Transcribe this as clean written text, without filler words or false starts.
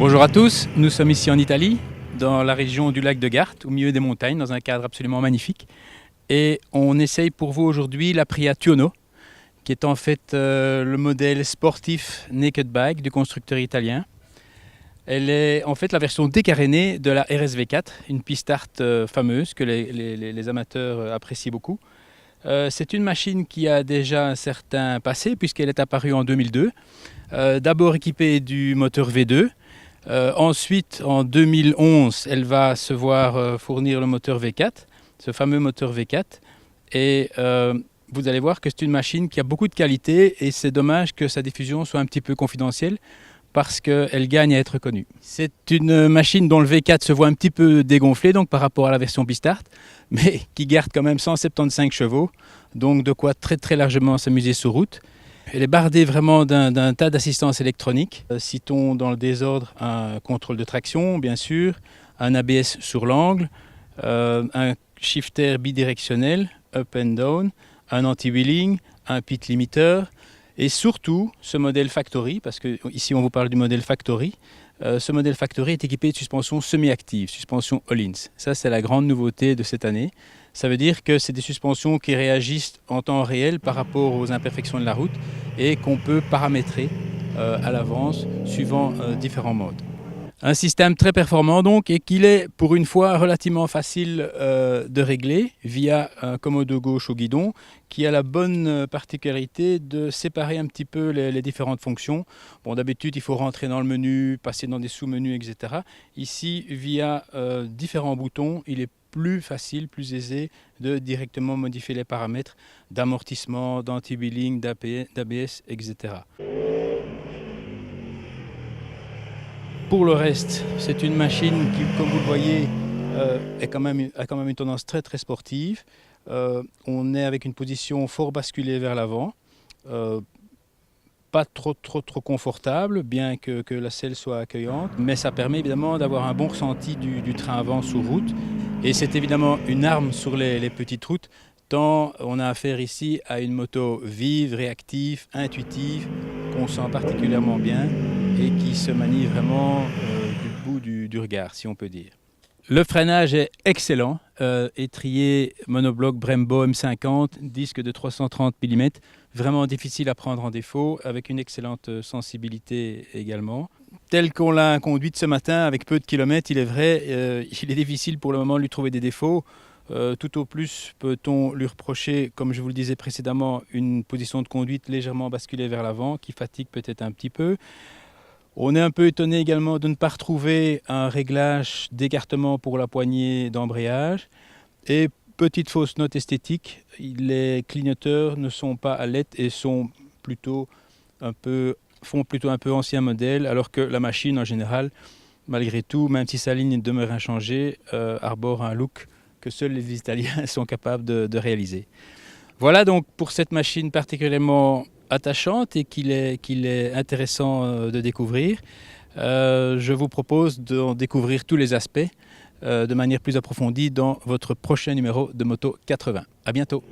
Bonjour à tous, nous sommes ici en Italie, dans la région du lac de Garde, au milieu des montagnes, dans un cadre absolument magnifique. Et on essaye pour vous aujourd'hui la Pria Tuono, qui est en fait le modèle sportif Naked Bike du constructeur italien. Elle est en fait la version décarénée de la RSV4, une piste art fameuse que les amateurs apprécient beaucoup. C'est une machine qui a déjà un certain passé puisqu'elle est apparue en 2002. D'abord équipée du moteur V2. Ensuite, en 2011, elle va se voir fournir le moteur V4, ce fameux moteur V4. Et vous allez voir que c'est une machine qui a beaucoup de qualité et c'est dommage que sa diffusion soit un petit peu confidentielle parce qu'elle gagne à être connue. C'est une machine dont le V4 se voit un petit peu dégonflé donc par rapport à la version Pistart, mais qui garde quand même 175 chevaux, donc de quoi très largement s'amuser sur route. Elle est bardée vraiment d'un tas d'assistances électroniques. Citons dans le désordre un contrôle de traction, bien sûr, un ABS sur l'angle, un shifter bidirectionnel, up and down, un anti-wheeling, un pit limiter et surtout ce modèle Factory, parce qu'ici on vous parle du modèle Factory. Ce modèle Factory est équipé de suspension semi-active, suspension Öhlins. Ça, c'est la grande nouveauté de cette année. Ça veut dire que c'est des suspensions qui réagissent en temps réel par rapport aux imperfections de la route et qu'on peut paramétrer à l'avance suivant différents modes. Un système très performant donc et qu'il est pour une fois relativement facile de régler via un commode gauche au guidon qui a la bonne particularité de séparer un petit peu les différentes fonctions. Bon, d'habitude il faut rentrer dans le menu, passer dans des sous-menus, etc. Ici via différents boutons il est plus facile, plus aisé de directement modifier les paramètres d'amortissement, d'anti-wheeling, d'ABS, etc. Pour le reste, c'est une machine qui, comme vous le voyez, a quand même une tendance très sportive. On est avec une position fort basculée vers l'avant. Pas trop confortable, bien que la selle soit accueillante, mais ça permet évidemment d'avoir un bon ressenti du train avant sur route. Et c'est évidemment une arme sur les petites routes, tant on a affaire ici à une moto vive, réactive, intuitive, qu'on sent particulièrement bien et qui se manie vraiment du bout du regard, si on peut dire. Le freinage est excellent, étrier monobloc Brembo M50, disque de 330 mm, vraiment difficile à prendre en défaut, avec une excellente sensibilité également. Tel qu'on l'a conduite ce matin, avec peu de kilomètres, il est vrai, il est difficile pour le moment de lui trouver des défauts. Tout au plus peut-on lui reprocher, comme je vous le disais précédemment, une position de conduite légèrement basculée vers l'avant, qui fatigue peut-être un petit peu. On est un peu étonné également de ne pas retrouver un réglage d'écartement pour la poignée d'embrayage. Et petite fausse note esthétique, les clignoteurs ne sont pas à LED et font plutôt un peu ancien modèle, alors que la machine en général, malgré tout, même si sa ligne demeure inchangée, arbore un look que seuls les Italiens sont capables de réaliser. Voilà donc pour cette machine particulièrement attachante et qu'il est intéressant de découvrir. Je vous propose d'en découvrir tous les aspects de manière plus approfondie dans votre prochain numéro de Moto 80. À bientôt.